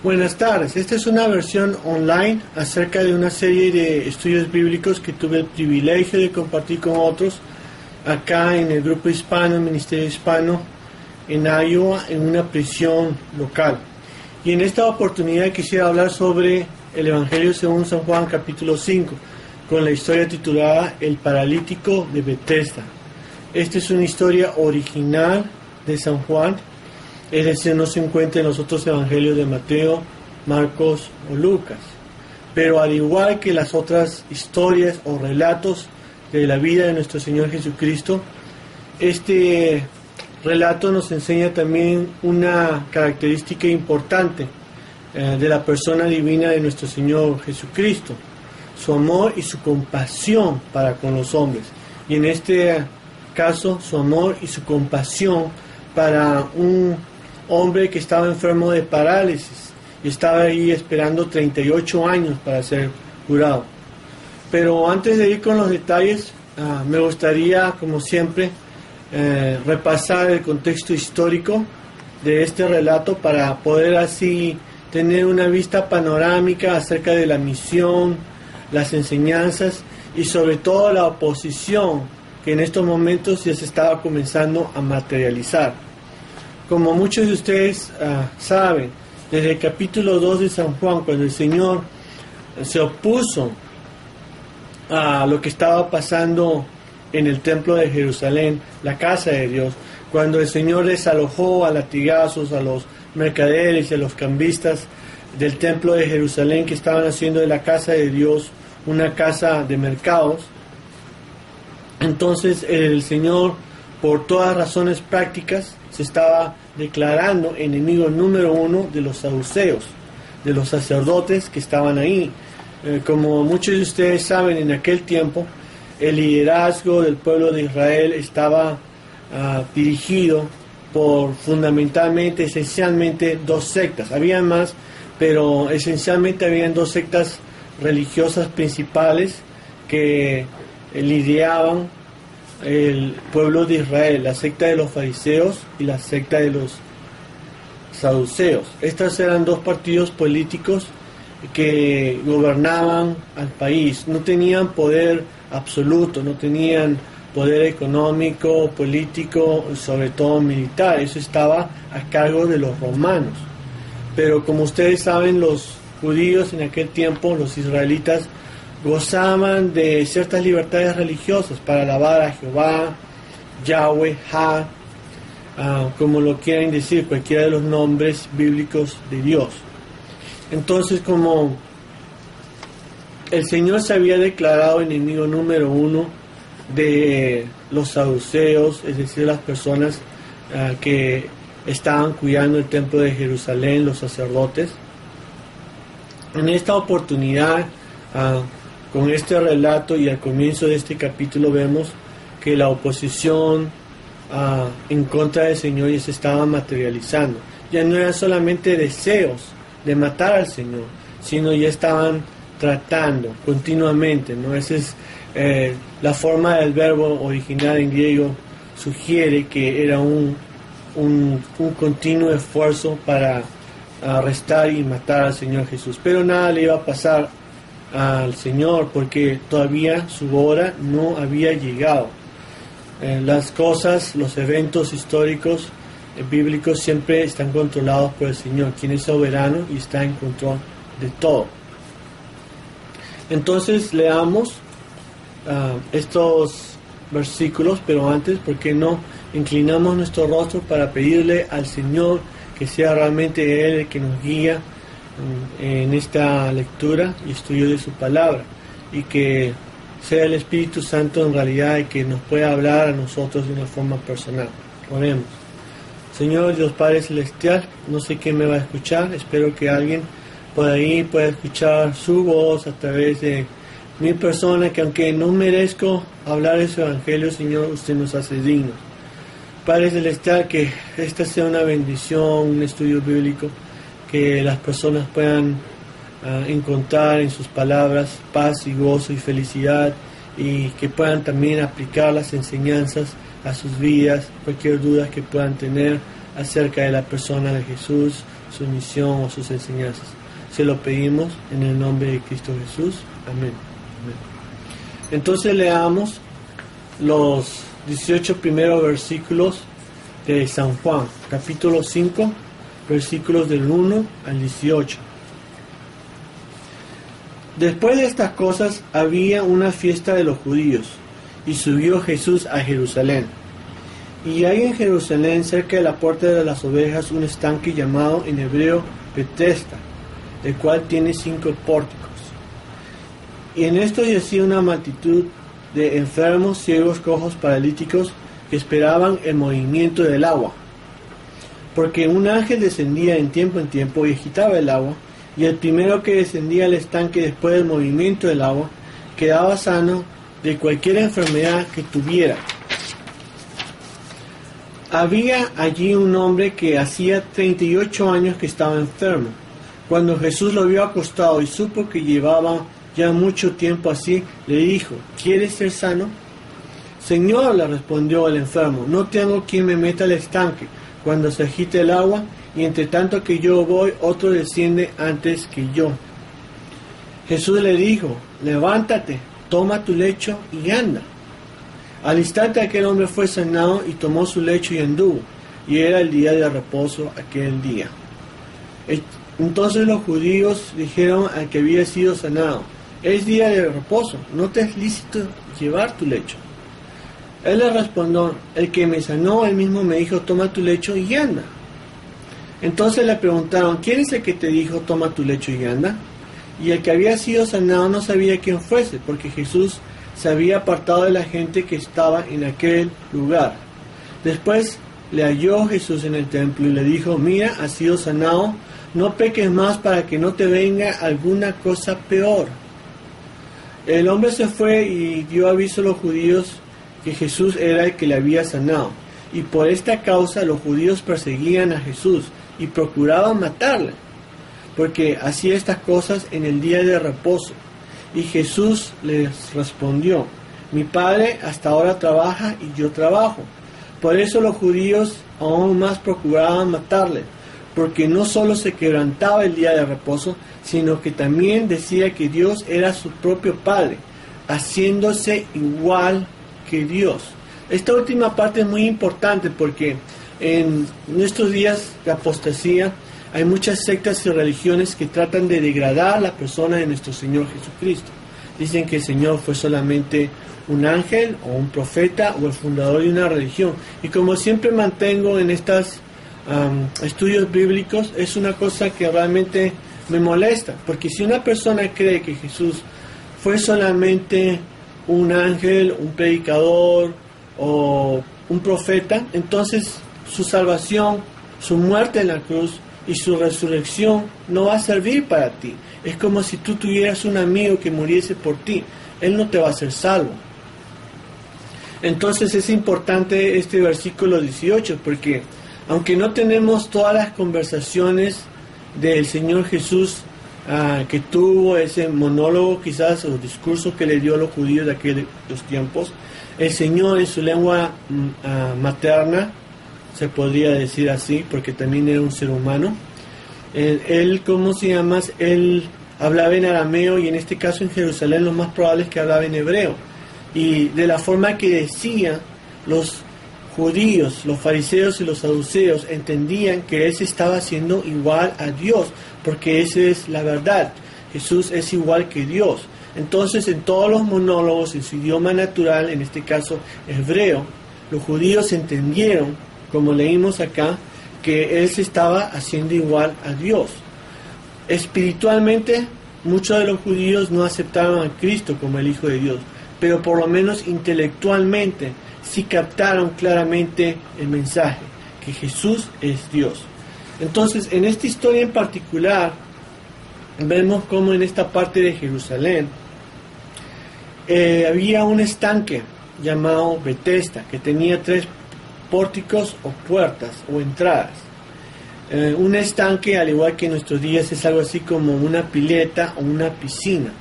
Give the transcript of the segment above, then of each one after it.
Buenas tardes, esta es una versión online acerca de una serie de estudios bíblicos que tuve el privilegio de compartir con otros acá en el grupo hispano, el Ministerio Hispano en Iowa, en una prisión local. Y en esta oportunidad quisiera hablar sobre el Evangelio según San Juan capítulo 5, con la historia titulada El paralítico de Bethesda. Esta es una historia original de San Juan, es decir, no se encuentra en los otros evangelios de Mateo, Marcos o Lucas. Pero al igual que las otras historias o relatos de la vida de nuestro Señor Jesucristo, este relato nos enseña también una característica importante de la persona divina de nuestro Señor Jesucristo, su amor y su compasión para con los hombres. Y en este caso, su amor y su compasión para un hombre que estaba enfermo de parálisis y estaba ahí esperando 38 años para ser curado. Pero antes de ir con los detalles, me gustaría, como siempre, repasar el contexto histórico de este relato para poder así tener una vista panorámica acerca de la misión, las enseñanzas y sobre todo la oposición que en estos momentos ya se estaba comenzando a materializar. Como muchos de ustedes saben, desde el capítulo 2 de San Juan, cuando el Señor se opuso a lo que estaba pasando en el templo de Jerusalén, la casa de Dios, cuando el Señor desalojó a latigazos a los mercaderes y a los cambistas del templo de Jerusalén que estaban haciendo de la casa de Dios una casa de mercados, entonces el Señor, por todas razones prácticas, se estaba declarando enemigo número uno de los saduceos, de los sacerdotes que estaban ahí. Como muchos de ustedes saben, en aquel tiempo el liderazgo del pueblo de Israel estaba dirigido por fundamentalmente, esencialmente dos sectas. Habían más, pero esencialmente habían dos sectas religiosas principales que lidiaban el pueblo de Israel, la secta de los fariseos y la secta de los saduceos. Estas eran dos partidos políticos que gobernaban al país. No tenían poder absoluto, no tenían poder económico, político, sobre todo militar. Eso estaba a cargo de los romanos. Pero como ustedes saben, los judíos en aquel tiempo, los israelitas, gozaban de ciertas libertades religiosas para alabar a Jehová, Yahweh, como lo quieran decir, cualquiera de los nombres bíblicos de Dios. Entonces, como el Señor se había declarado enemigo número uno de los saduceos, es decir, las personas que estaban cuidando el templo de Jerusalén, los sacerdotes, en esta oportunidad, con este relato y al comienzo de este capítulo vemos que la oposición en contra del Señor ya se estaba materializando. Ya no eran solamente deseos de matar al Señor, sino ya estaban tratando continuamente, ¿no? Esa es la forma del verbo original en griego, sugiere que era un continuo esfuerzo para arrestar y matar al Señor Jesús. Pero nada le iba a pasar al Señor porque todavía su hora no había llegado. Las cosas, los eventos históricos bíblicos siempre están controlados por el Señor, quien es soberano y está en control de todo. Entonces leamos estos versículos, pero antes, ¿por qué no inclinamos nuestro rostro para pedirle al Señor que sea realmente Él el que nos guía en esta lectura y estudio de su palabra, y que sea el Espíritu Santo en realidad el que nos pueda hablar a nosotros de una forma personal? Oremos. Señor Dios Padre Celestial, no sé quién me va a escuchar, espero que alguien por ahí pueda escuchar su voz a través de mi persona, que aunque no merezco hablar de su evangelio, Señor, usted nos hace dignos. Padre Celestial, que esta sea una bendición, un estudio bíblico, que las personas puedan encontrar en sus palabras paz y gozo y felicidad, y que puedan también aplicar las enseñanzas a sus vidas, cualquier duda que puedan tener acerca de la persona de Jesús, su misión o sus enseñanzas. Se lo pedimos en el nombre de Cristo Jesús. Amén. Amén. Entonces leamos los 18 primeros versículos de San Juan, capítulo 5, versículos del 1 al 18. Después de estas cosas había una fiesta de los judíos, y subió Jesús a Jerusalén. Y hay en Jerusalén, cerca de la puerta de las ovejas, un estanque llamado en hebreo Betesda, el cual tiene 5 pórticos. Y en esto yacía una multitud de enfermos, ciegos, cojos, paralíticos, que esperaban el movimiento del agua. Porque un ángel descendía en tiempo y agitaba el agua, y el primero que descendía al estanque después del movimiento del agua, quedaba sano de cualquier enfermedad que tuviera. Había allí un hombre que hacía 38 años que estaba enfermo. Cuando Jesús lo vio acostado y supo que llevaba ya mucho tiempo así, le dijo: ¿quieres ser sano? Señor, le respondió el enfermo, no tengo quien me meta al estanque cuando se agite el agua, y entre tanto que yo voy, otro desciende antes que yo. Jesús le dijo: levántate, toma tu lecho y anda. Al instante aquel hombre fue sanado y tomó su lecho y anduvo, y era el día de reposo aquel día. Entonces los judíos dijeron al que había sido sanado: es día de reposo, no te es lícito llevar tu lecho. Él le respondió: el que me sanó, él mismo me dijo: toma tu lecho y anda. Entonces le preguntaron: ¿quién es el que te dijo toma tu lecho y anda? Y el que había sido sanado no sabía quién fuese, porque Jesús se había apartado de la gente que estaba en aquel lugar. Después le halló Jesús en el templo y le dijo: mira, has sido sanado, no peques más para que no te venga alguna cosa peor. El hombre se fue y dio aviso a los judíos que Jesús era el que le había sanado, y por esta causa los judíos perseguían a Jesús y procuraban matarle, porque hacía estas cosas en el día de reposo. Y Jesús les respondió: mi Padre hasta ahora trabaja y yo trabajo. Por eso los judíos aún más procuraban matarle, porque no solo se quebrantaba el día de reposo, sino que también decía que Dios era su propio Padre, haciéndose igual que Dios. Esta última parte es muy importante porque en nuestros días de apostasía hay muchas sectas y religiones que tratan de degradar a la persona de nuestro Señor Jesucristo. Dicen que el Señor fue solamente un ángel o un profeta o el fundador de una religión. Y como siempre mantengo en estos estudios bíblicos, es una cosa que realmente me molesta. Porque si una persona cree que Jesús fue solamente un ángel, un predicador o un profeta, entonces su salvación, su muerte en la cruz y su resurrección no va a servir para ti. Es como si tú tuvieras un amigo que muriese por ti. Él no te va a hacer salvo. Entonces es importante este versículo 18, porque aunque no tenemos todas las conversaciones del Señor Jesús que tuvo, ese monólogo quizás o discurso que le dio a los judíos de aquellos tiempos, el Señor en su lengua materna, se podría decir así, porque también era un ser humano. Él ¿cómo se llama? Él hablaba en arameo, y en este caso en Jerusalén lo más probable es que hablaba en hebreo. Y de la forma que decía, los judíos, los fariseos y los saduceos entendían que Él se estaba haciendo igual a Dios, porque esa es la verdad. Jesús es igual que Dios. Entonces, en todos los monólogos, en su idioma natural, en este caso hebreo, los judíos entendieron, como leímos acá, que Él se estaba haciendo igual a Dios. Espiritualmente, muchos de los judíos no aceptaron a Cristo como el Hijo de Dios, pero por lo menos intelectualmente sí captaron claramente el mensaje, que Jesús es Dios. Entonces, en esta historia en particular, vemos como en esta parte de Jerusalén había un estanque llamado Betesda, que tenía 3 pórticos o puertas o entradas. Un estanque, al igual que en nuestros días, es algo así como una pileta o una piscina.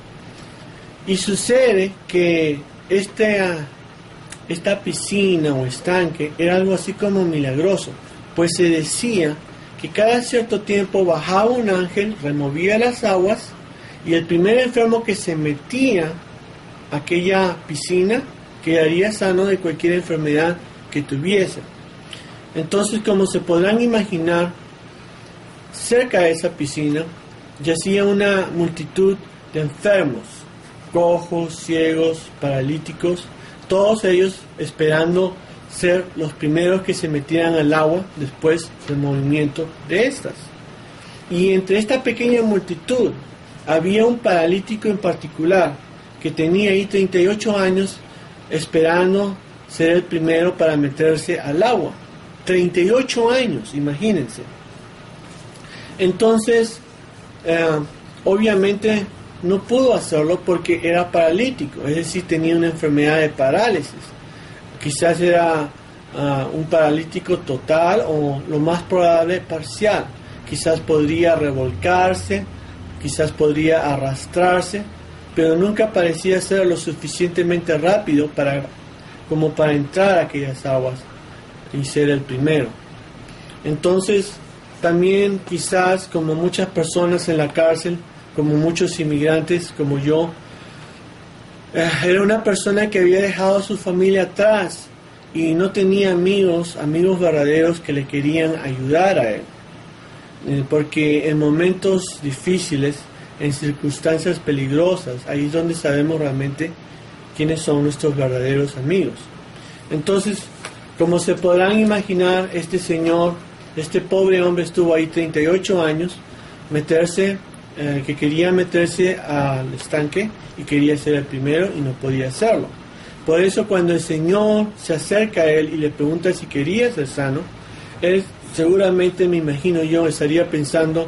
Y sucede que esta piscina o estanque era algo así como milagroso, pues se decía que cada cierto tiempo bajaba un ángel, removía las aguas, y el primer enfermo que se metía a aquella piscina quedaría sano de cualquier enfermedad que tuviese. Entonces, como se podrán imaginar, cerca de esa piscina yacía una multitud de enfermos, cojos, ciegos, paralíticos, todos ellos esperando ser los primeros que se metieran al agua después del movimiento de estas. Y entre esta pequeña multitud había un paralítico en particular que tenía ahí 38 años esperando ser el primero para meterse al agua. 38 años, imagínense. Entonces, obviamente no pudo hacerlo porque era paralítico, es decir, tenía una enfermedad de parálisis. Quizás era un paralítico total o lo más probable parcial. Quizás podría revolcarse, quizás podría arrastrarse, pero nunca parecía ser lo suficientemente rápido como para entrar a aquellas aguas y ser el primero. Entonces, también quizás como muchas personas en la cárcel, como muchos inmigrantes como yo, era una persona que había dejado a su familia atrás y no tenía amigos verdaderos que le querían ayudar a él. Porque en momentos difíciles, en circunstancias peligrosas, ahí es donde sabemos realmente quiénes son nuestros verdaderos amigos. Entonces, como se podrán imaginar, este pobre hombre estuvo ahí 38 años, que quería meterse al estanque y quería ser el primero y no podía hacerlo. Por eso cuando el Señor se acerca a él y le pregunta si quería ser sano, él seguramente, me imagino yo, estaría pensando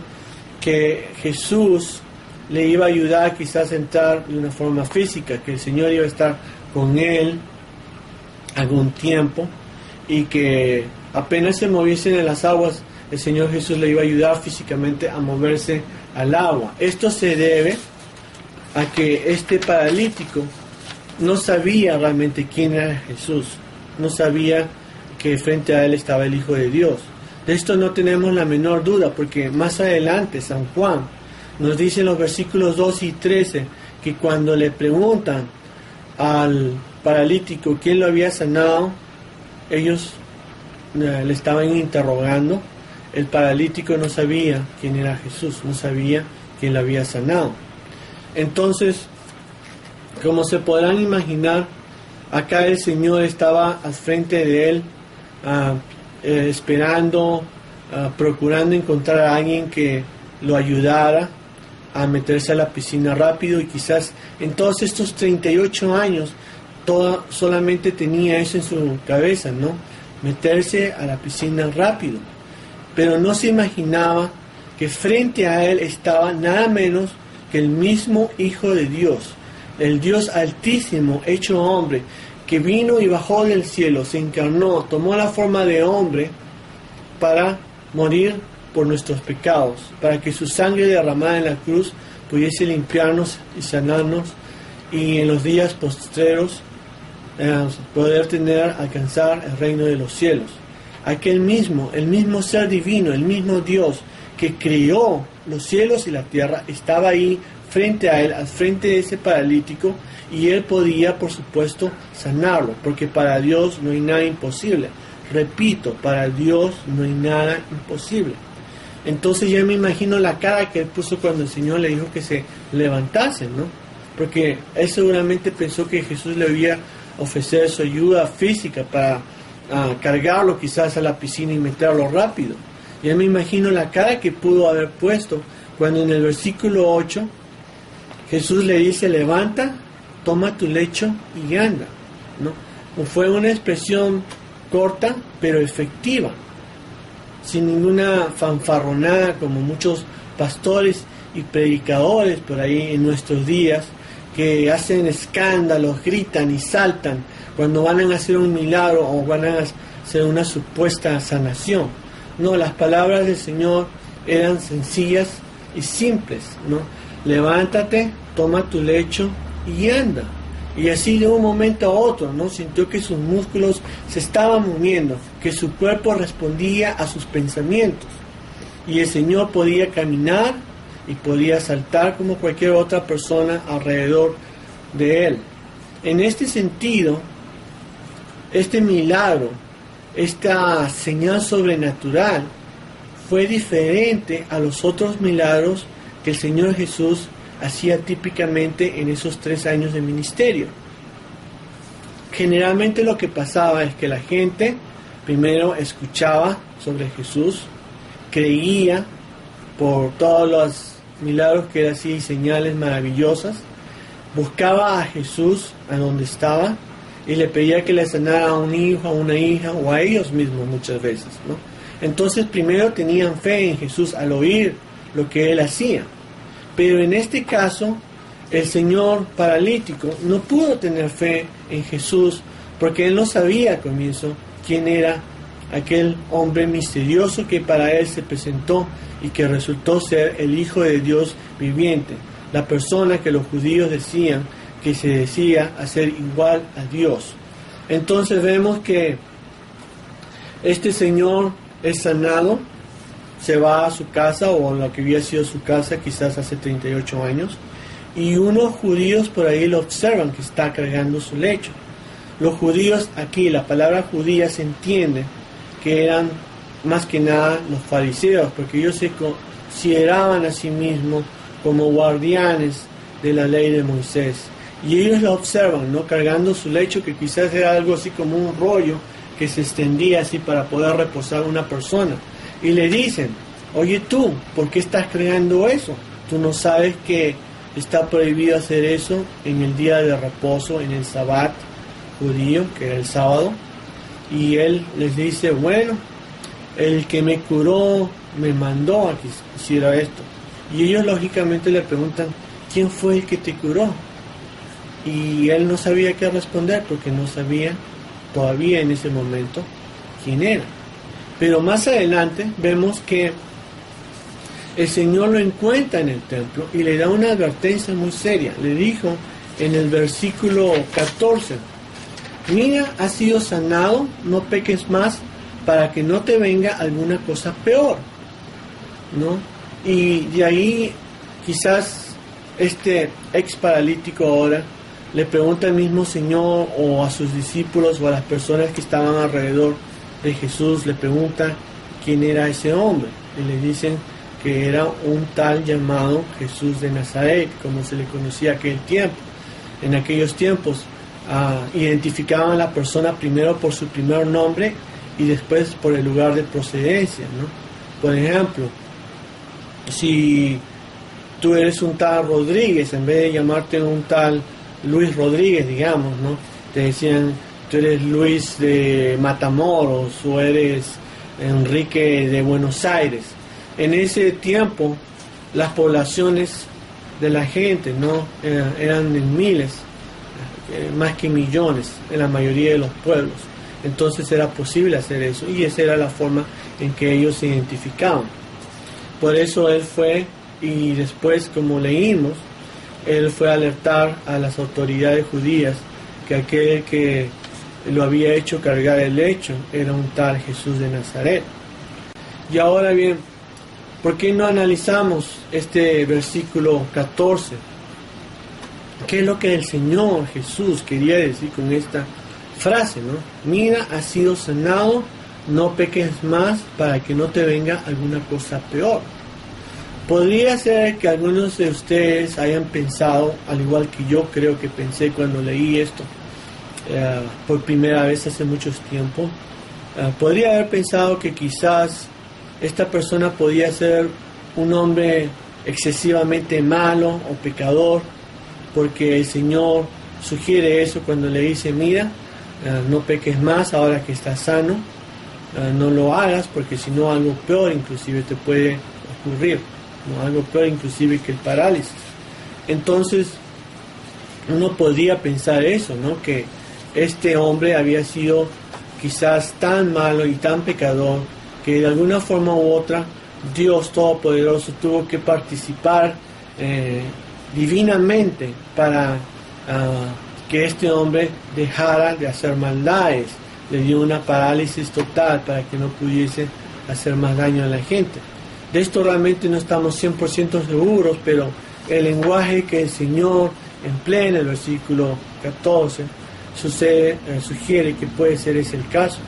que Jesús le iba a ayudar quizás a entrar de una forma física, que el Señor iba a estar con él algún tiempo y que apenas se moviesen en las aguas, el Señor Jesús le iba a ayudar físicamente a moverse al agua. Esto se debe a que este paralítico no sabía realmente quién era Jesús, no sabía que frente a él estaba el Hijo de Dios. De esto no tenemos la menor duda, porque más adelante San Juan nos dice en los versículos 2 y 13 que cuando le preguntan al paralítico quién lo había sanado, ellos le estaban interrogando. El paralítico no sabía quién era Jesús, no sabía quién lo había sanado. Entonces, como se podrán imaginar, acá el Señor estaba al frente de él, esperando, procurando encontrar a alguien que lo ayudara a meterse a la piscina rápido, y quizás en todos estos 38 años solamente tenía eso en su cabeza, ¿no? Meterse a la piscina rápido. Pero no se imaginaba que frente a él estaba nada menos que el mismo Hijo de Dios, el Dios Altísimo hecho hombre, que vino y bajó del cielo, se encarnó, tomó la forma de hombre para morir por nuestros pecados, para que su sangre derramada en la cruz pudiese limpiarnos y sanarnos, y en los días postreros poder alcanzar el reino de los cielos. El mismo ser divino, el mismo Dios que creó los cielos y la tierra, estaba ahí frente a él, al frente de ese paralítico, y él podía, por supuesto, sanarlo, porque para Dios no hay nada imposible. Repito, para Dios no hay nada imposible. Entonces yo me imagino la cara que él puso cuando el Señor le dijo que se levantase, ¿no? Porque él seguramente pensó que Jesús le había ofrecer su ayuda física para cargarlo quizás a la piscina y meterlo rápido. Ya me imagino la cara que pudo haber puesto cuando en el versículo 8 Jesús le dice: levanta, toma tu lecho y anda, ¿no? Fue una expresión corta pero efectiva, sin ninguna fanfarronada como muchos pastores y predicadores por ahí en nuestros días, que hacen escándalos, gritan y saltan cuando van a hacer un milagro o van a hacer una supuesta sanación. No, las palabras del Señor eran sencillas y simples, ¿no? Levántate, toma tu lecho y anda. Y así de un momento a otro, ¿no? Sintió que sus músculos se estaban moviendo, que su cuerpo respondía a sus pensamientos. y el Señor podía caminar y podía saltar como cualquier otra persona alrededor de él. En este sentido, este milagro, esta señal sobrenatural, fue diferente a los otros milagros que el Señor Jesús hacía típicamente en esos 3 años de ministerio. Generalmente lo que pasaba es que la gente primero escuchaba sobre Jesús, creía por todos los milagros que él hacía y señales maravillosas, buscaba a Jesús a donde estaba y le pedía que le sanara a un hijo, a una hija o a ellos mismos muchas veces, ¿no? Entonces primero tenían fe en Jesús al oír lo que él hacía. Pero en este caso, el señor paralítico no pudo tener fe en Jesús porque él no sabía al comienzo quién era aquel hombre misterioso que para él se presentó y que resultó ser el Hijo de Dios viviente, la persona que los judíos decían que se decía hacer igual a Dios. Entonces vemos que este señor es sanado, se va a su casa, o lo que había sido su casa quizás hace 38 años, y unos judíos por ahí lo observan que está cargando su lecho. Los judíos, aquí la palabra judía se entiende que eran más que nada los fariseos, porque ellos se consideraban a sí mismos como guardianes de la ley de Moisés, y ellos lo observan, ¿no?, cargando su lecho, que quizás era algo así como un rollo que se extendía así para poder reposar una persona, y le dicen: oye tú, ¿por qué estás creando eso? Tú no sabes que está prohibido hacer eso en el día de reposo, en el Sabbat judío, que era el sábado. Y él les dice: bueno, el que me curó me mandó a que hiciera esto. Y ellos lógicamente le preguntan: ¿quién fue el que te curó? Y él no sabía qué responder, porque no sabía todavía en ese momento quién era. Pero más adelante vemos que el Señor lo encuentra en el templo y le da una advertencia muy seria. Le dijo en el versículo 14: mira, has sido sanado, no peques más, para que no te venga alguna cosa peor, ¿no? Y de ahí quizás este ex paralítico ahora le pregunta al mismo Señor, o a sus discípulos, o a las personas que estaban alrededor de Jesús, le pregunta quién era ese hombre, y le dicen que era un tal llamado Jesús de Nazaret, como se le conocía aquel tiempo. En aquellos tiempos identificaban a la persona primero por su primer nombre y después por el lugar de procedencia, ¿no? Por ejemplo, si tú eres un tal Rodríguez, en vez de llamarte un tal Luis Rodríguez, digamos, ¿no?, te decían: tú eres Luis de Matamoros, o eres Enrique de Buenos Aires. En ese tiempo las poblaciones de la gente, ¿no?, eran en miles, más que millones en la mayoría de los pueblos. Entonces era posible hacer eso, y esa era la forma en que ellos se identificaban. Por eso él fue, y después, como leímos, él fue a alertar a las autoridades judías que aquel que lo había hecho cargar el lecho era un tal Jesús de Nazaret. Y ahora bien, ¿por qué no analizamos este versículo 14? ¿Qué es lo que el Señor Jesús quería decir con esta frase, ¿no? Mira, has sido sanado, no peques más, para que no te venga alguna cosa peor. Podría ser que algunos de ustedes hayan pensado, al igual que yo creo que pensé cuando leí esto por primera vez hace mucho tiempo, podría haber pensado que quizás esta persona podía ser un hombre excesivamente malo o pecador, porque el Señor sugiere eso cuando le dice: mira, no peques más ahora que estás sano, no lo hagas, porque si no algo peor inclusive te puede ocurrir, ¿no? Algo peor inclusive que el parálisis. Entonces uno podría pensar eso, ¿no?, que este hombre había sido quizás tan malo y tan pecador que de alguna forma u otra Dios Todopoderoso tuvo que participar divinamente para que este hombre dejara de hacer maldades. Le dio una parálisis total para que no pudiese hacer más daño a la gente. De esto realmente no estamos 100% seguros, pero el lenguaje que el Señor emplea en el versículo 14 sugiere que puede ser ese el caso.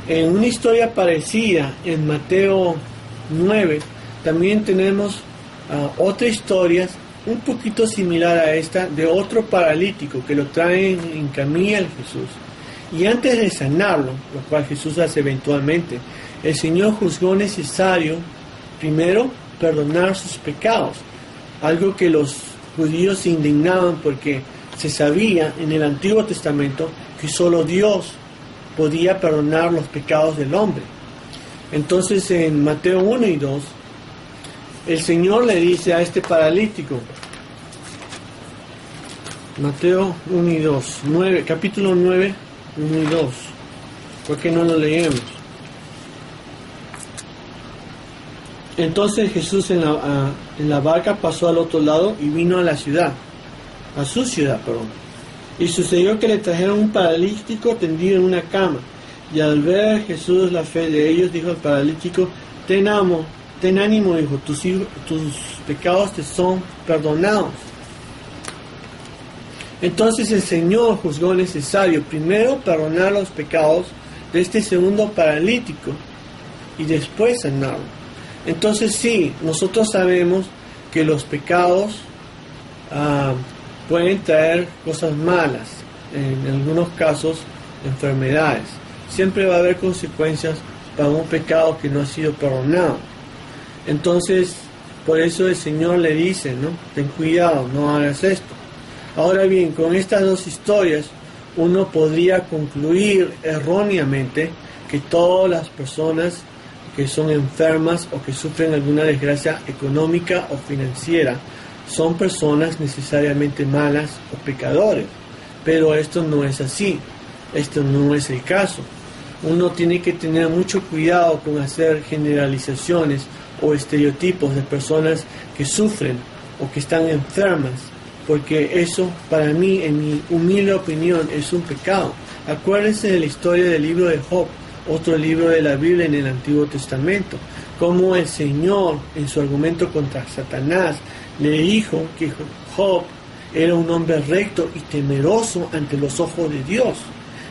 En una historia parecida, en Mateo 9, también tenemos otras historias un poquito similar a esta, de otro paralítico que lo traen en camilla a Jesús. Y antes de sanarlo, lo cual Jesús hace eventualmente, el Señor juzgó necesario primero perdonar sus pecados, algo que los judíos se indignaban porque se sabía en el Antiguo Testamento que solo Dios podía perdonar los pecados del hombre. Entonces en Mateo 1 y 2, el Señor le dice a este paralítico, Mateo 1 y 2, capítulo 9, 1 y 2, ¿por qué no lo leemos? Entonces Jesús en la barca pasó al otro lado y vino a su ciudad. Y sucedió que le trajeron un paralítico tendido en una cama. Y al ver Jesús la fe de ellos, dijo al paralítico, ten ánimo, hijo, tus pecados te son perdonados. Entonces el Señor juzgó necesario primero perdonar los pecados de este segundo paralítico y después sanarlo. Entonces sí, nosotros sabemos que los pecados pueden traer cosas malas, en algunos casos enfermedades. Siempre va a haber consecuencias para un pecado que no ha sido perdonado. Entonces, por eso el Señor le dice, ¿no? Ten cuidado, no hagas esto. Ahora bien, con estas dos historias, uno podría concluir erróneamente que todas las personas que son enfermas o que sufren alguna desgracia económica o financiera son personas necesariamente malas o pecadores. Pero esto no es así. Esto no es el caso. Uno tiene que tener mucho cuidado con hacer generalizaciones o estereotipos de personas que sufren o que están enfermas, porque eso, para mí, en mi humilde opinión, es un pecado. Acuérdense de la historia del libro de Job, otro libro de la Biblia en el Antiguo Testamento, como el Señor, en su argumento contra Satanás, le dijo que Job era un hombre recto y temeroso ante los ojos de Dios.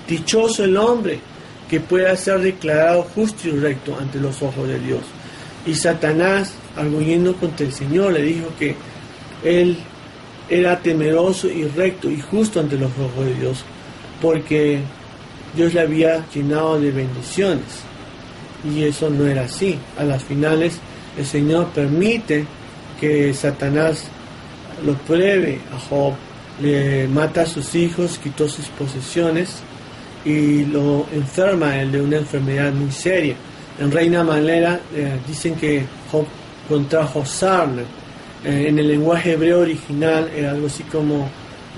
Dichoso el hombre que pueda ser declarado justo y recto ante los ojos de Dios. Y Satanás, arguyendo contra el Señor, le dijo que él era temeroso y recto y justo ante los ojos de Dios, porque Dios le había llenado de bendiciones. Y eso no era así. A las finales, el Señor permite que Satanás lo pruebe a Job, le mata a sus hijos, quitó sus posesiones y lo enferma a él de una enfermedad muy seria. En Reina Valera dicen que Job contrajo sarna. En el lenguaje hebreo original era algo así como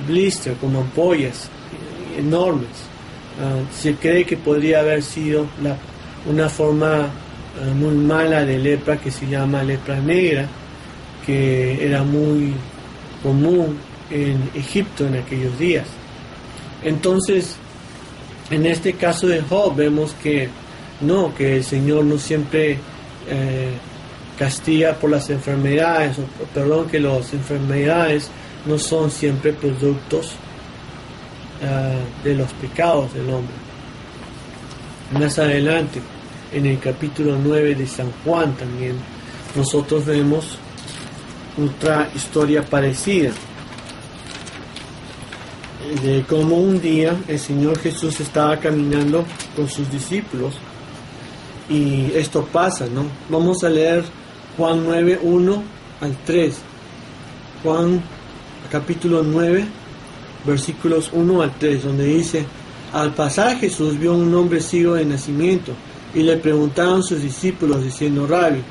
blister, como ampollas enormes. Se cree que podría haber sido una forma muy mala de lepra que se llama lepra negra, que era muy común en Egipto en aquellos días. Entonces, en este caso de Job vemos que el Señor no siempre castiga por las enfermedades, que las enfermedades no son siempre productos de los pecados del hombre. Más adelante, en el capítulo 9 de San Juan también, nosotros vemos otra historia parecida, de cómo un día el Señor Jesús estaba caminando con sus discípulos y esto pasa, ¿no? Vamos a leer Juan 9, 1 al 3. Juan capítulo 9, versículos 1 al 3, donde dice: al pasar Jesús vio a un hombre ciego de nacimiento y le preguntaron sus discípulos diciendo: Rabbi,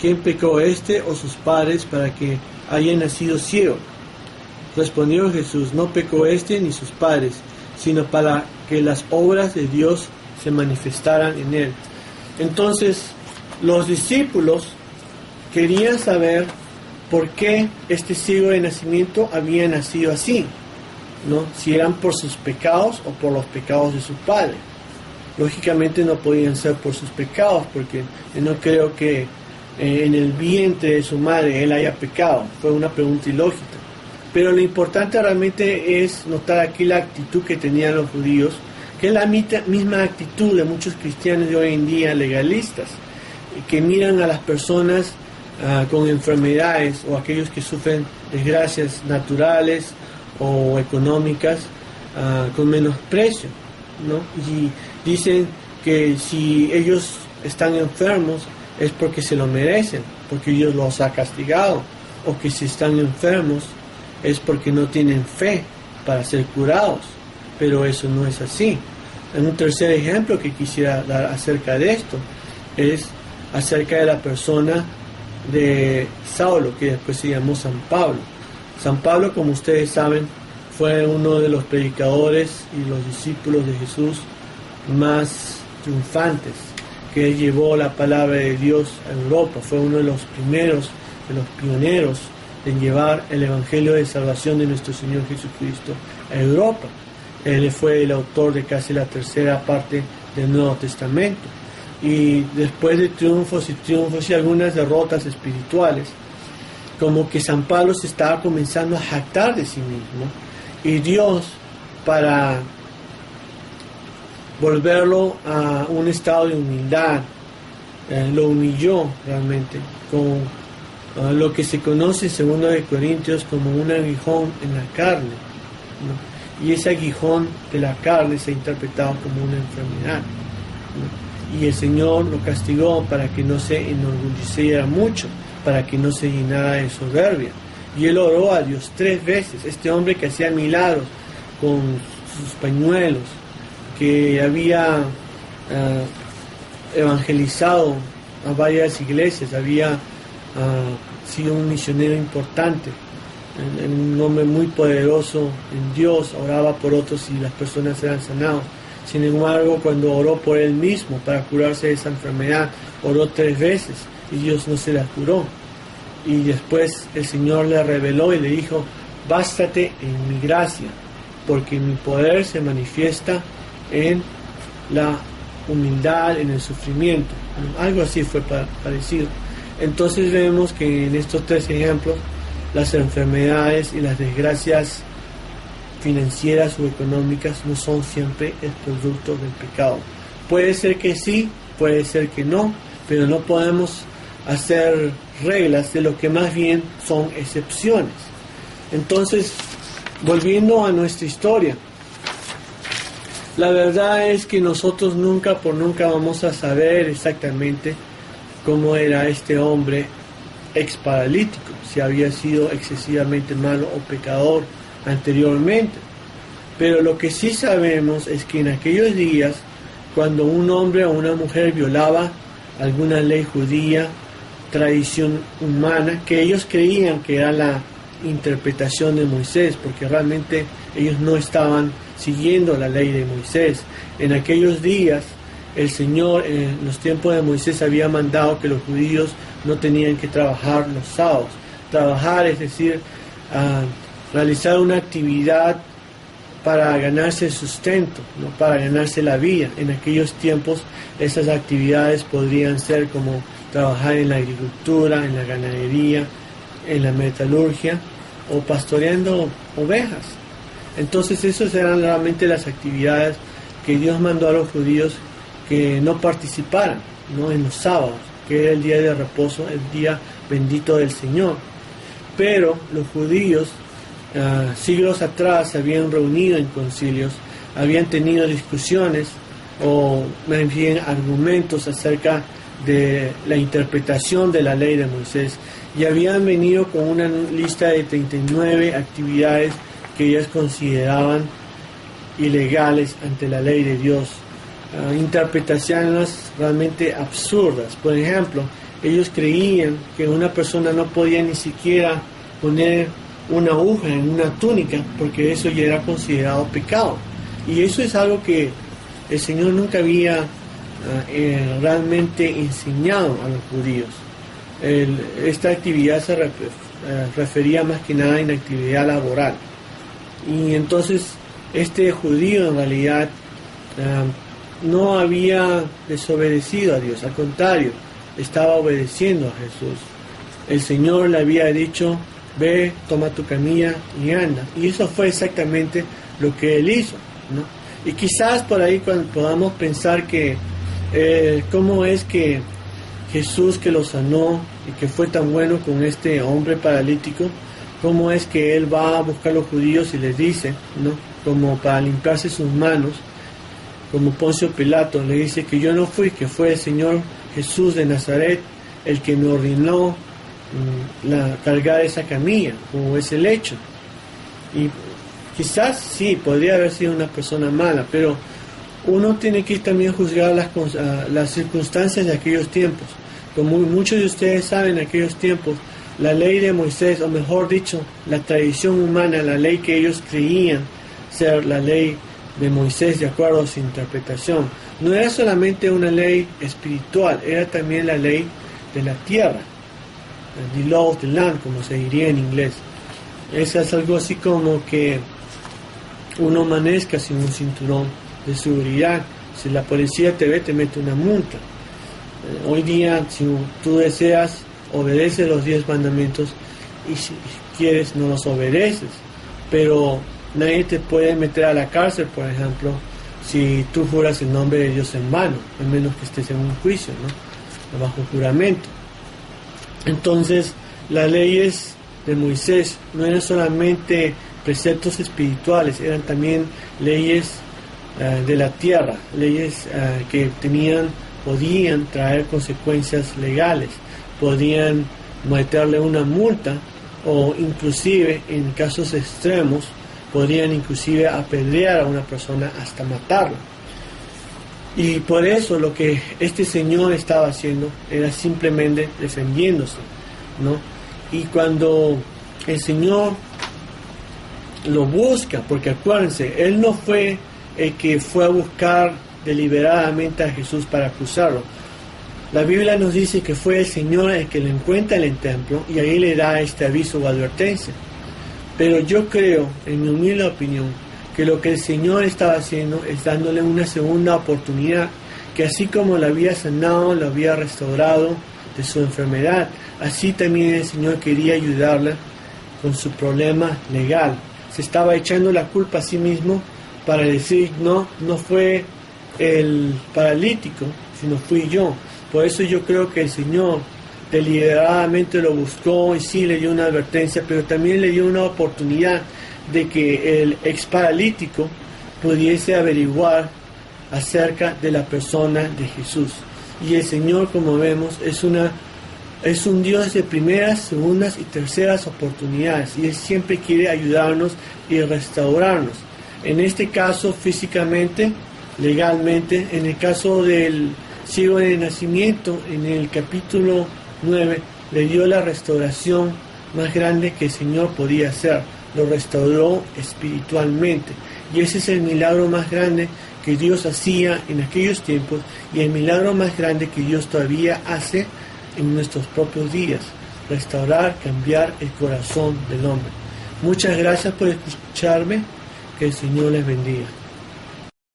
¿quién pecó, este o sus padres, para que haya nacido ciego? Respondió Jesús: no pecó este ni sus padres, sino para que las obras de Dios se manifestaran en él. Entonces, los discípulos querían saber por qué este ciego de nacimiento había nacido así, ¿no? Si eran por sus pecados o por los pecados de su padre. Lógicamente no podían ser por sus pecados, porque no creo que en el vientre de su madre él haya pecado. Fue una pregunta ilógica. Pero lo importante realmente es notar aquí la actitud que tenían los judíos, que es la misma actitud de muchos cristianos de hoy en día legalistas, que miran a las personas con enfermedades o aquellos que sufren desgracias naturales o económicas con menosprecio, ¿no? Y dicen que si ellos están enfermos es porque se lo merecen, porque Dios los ha castigado, o que si están enfermos es porque no tienen fe para ser curados, pero eso no es así. Un tercer ejemplo que quisiera dar acerca de esto es acerca de la persona de Saulo, que después se llamó San Pablo. San Pablo, como ustedes saben, fue uno de los predicadores y los discípulos de Jesús más triunfantes, que llevó la palabra de Dios a Europa. Fue uno de los primeros, de los pioneros en llevar el Evangelio de salvación de nuestro Señor Jesucristo a Europa. Él fue el autor de casi la tercera parte del Nuevo Testamento. Y después de triunfos y algunas derrotas espirituales, como que San Pablo se estaba comenzando a jactar de sí mismo, y Dios, para volverlo a un estado de humildad, lo humilló realmente con lo que se conoce en 2 Corintios como un aguijón en la carne, ¿no? Y ese aguijón de la carne se ha interpretado como una enfermedad, ¿no? Y el Señor lo castigó para que no se enorgulleciera mucho, para que no se llenara de soberbia. Y él oró a Dios 3 veces. Este hombre que hacía milagros con sus pañuelos, que había evangelizado a varias iglesias, había sido un misionero importante, un hombre muy poderoso en Dios, oraba por otros y las personas eran sanadas. Sin embargo, cuando oró por él mismo para curarse de esa enfermedad, oró 3 veces y Dios no se la curó. Y después el Señor le reveló y le dijo: bástate en mi gracia, porque mi poder se manifiesta en la humildad, en el sufrimiento. Algo así fue parecido. Entonces vemos que en estos 3 ejemplos, las enfermedades y las desgracias financieras o económicas no son siempre el producto del pecado. Puede ser que sí, puede ser que no, pero no podemos hacer reglas de lo que más bien son excepciones. Entonces, volviendo a nuestra historia, la verdad es que nosotros nunca vamos a saber exactamente cómo era este hombre ex paralítico, si había sido excesivamente malo o pecador anteriormente. Pero lo que sí sabemos es que en aquellos días, cuando un hombre o una mujer violaba alguna ley judía, tradición humana, que ellos creían que era la interpretación de Moisés, porque realmente ellos no estaban siguiendo la ley de Moisés. En aquellos días, el Señor, en los tiempos de Moisés, había mandado que los judíos no tenían que trabajar los sábados. Trabajar, es decir, realizar una actividad para ganarse el sustento, ¿no? Para ganarse la vida. En aquellos tiempos esas actividades podrían ser como trabajar en la agricultura, en la ganadería, en la metalurgia o pastoreando ovejas. Entonces esas eran realmente las actividades que Dios mandó a los judíos que no participaran, ¿no? En los sábados, que era el día de reposo, el día bendito del Señor. Pero los judíos siglos atrás se habían reunido en concilios, habían tenido discusiones o más bien argumentos acerca de la interpretación de la ley de Moisés, y habían venido con una lista de 39 actividades que ellos consideraban ilegales ante la ley de Dios, interpretaciones realmente absurdas. Por ejemplo, ellos creían que una persona no podía ni siquiera poner una aguja en una túnica, porque eso ya era considerado pecado. Y eso es algo que el Señor nunca había realmente enseñado a los judíos. Esta actividad se refería más que nada a inactividad laboral. Y entonces este judío en realidad no había desobedecido a Dios, al contrario, estaba obedeciendo a Jesús. El Señor le había dicho, ve, toma tu camilla y anda. Y eso fue exactamente lo que él hizo, ¿no? Y quizás por ahí cuando podamos pensar que cómo es que Jesús, que lo sanó y que fue tan bueno con este hombre paralítico, cómo es que él va a buscar a los judíos y les dice, ¿no?, como para limpiarse sus manos, como Poncio Pilato le dice que yo no fui, que fue el Señor Jesús de Nazaret el que me ordenó cargar esa camilla o ese lecho. Y quizás sí, podría haber sido una persona mala, pero uno tiene que también juzgar las circunstancias de aquellos tiempos. Como muchos de ustedes saben, en aquellos tiempos, la ley de Moisés, o mejor dicho, la tradición humana, la ley que ellos creían ser la ley de Moisés de acuerdo a su interpretación, no era solamente una ley espiritual, era también la ley de la tierra, the law of the land, como se diría en inglés. Eso es algo así como que uno amanezca sin un cinturón de seguridad. Si la policía te ve, te mete una multa. Hoy día, si tú deseas, obedeces los 10 mandamientos, y si quieres no los obedeces, pero nadie te puede meter a la cárcel, por ejemplo, si tú juras el nombre de Dios en vano, a menos que estés en un juicio, ¿no?, bajo juramento. Entonces, las leyes de Moisés no eran solamente preceptos espirituales, eran también leyes de la tierra, leyes que podían traer consecuencias legales, podían meterle una multa, o inclusive en casos extremos podrían inclusive apedrear a una persona hasta matarla. Y por eso lo que este señor estaba haciendo era simplemente defendiéndose, ¿no? Y cuando el Señor lo busca, porque acuérdense, él no fue el que fue a buscar deliberadamente a Jesús para acusarlo. La Biblia nos dice que fue el Señor el que lo encuentra en el templo y ahí le da este aviso o advertencia. Pero yo creo, en mi humilde opinión, que lo que el Señor estaba haciendo es dándole una segunda oportunidad, que así como lo había sanado, lo había restaurado de su enfermedad, así también el Señor quería ayudarla con su problema legal. Se estaba echando la culpa a sí mismo para decir, no fue el paralítico, sino fui yo. Por eso yo creo que el Señor deliberadamente lo buscó y sí le dio una advertencia, pero también le dio una oportunidad de que el ex paralítico pudiese averiguar acerca de la persona de Jesús. Y el Señor, como vemos, es un Dios de primeras, segundas y terceras oportunidades, y Él siempre quiere ayudarnos y restaurarnos. En este caso físicamente, legalmente, en el caso del ciego de nacimiento, en el capítulo 9, le dio la restauración más grande que el Señor podía hacer. Lo restauró espiritualmente, y ese es el milagro más grande que Dios hacía en aquellos tiempos, y el milagro más grande que Dios todavía hace en nuestros propios días: restaurar, cambiar el corazón del hombre. Muchas gracias por escucharme, que el Señor les bendiga.